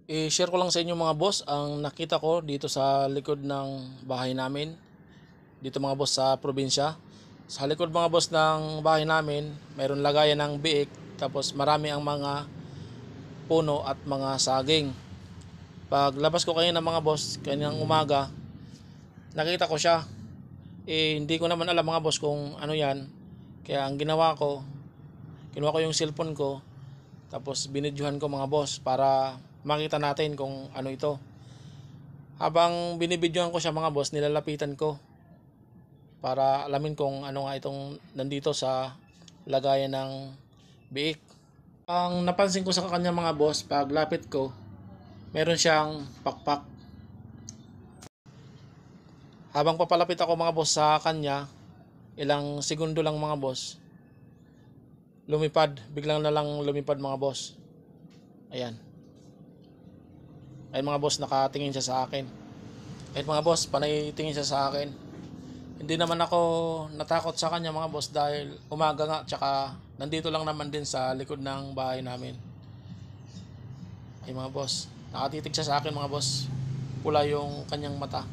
I-share ko lang sa inyo mga boss ang nakita ko dito sa likod ng bahay namin. Dito mga boss sa probinsya. Sa likod mga boss ng bahay namin, mayroon lagayan ng biik. Tapos marami ang mga puno at mga saging. Paglabas ko kanina mga boss, kanyang umaga, nakita ko siya. Hindi ko naman alam mga boss kung ano yan. Kaya ang ginawa ko, kinuha ko yung cellphone ko. Tapos binidyohan ko mga boss para makita natin kung ano ito. Habang binibidyohan ko siya mga boss, nilalapitan ko para alamin kung ano nga itong nandito sa lagayan ng biik. Ang napansin ko sa kanya mga boss, paglapit ko, meron siyang pakpak. Habang papalapit ako mga boss sa kanya, ilang segundo lang mga boss, lumipad, biglang na lang lumipad mga boss. Ayan. Ayun mga boss, nakatingin siya sa akin. Ayun mga boss, panay tingin siya sa akin. Hindi naman ako natakot sa kanya mga boss dahil umaga nga, tsaka nandito lang naman din sa likod ng bahay namin. Ay mga boss, nakatitig siya sa akin mga boss. Pula yung kanyang mata.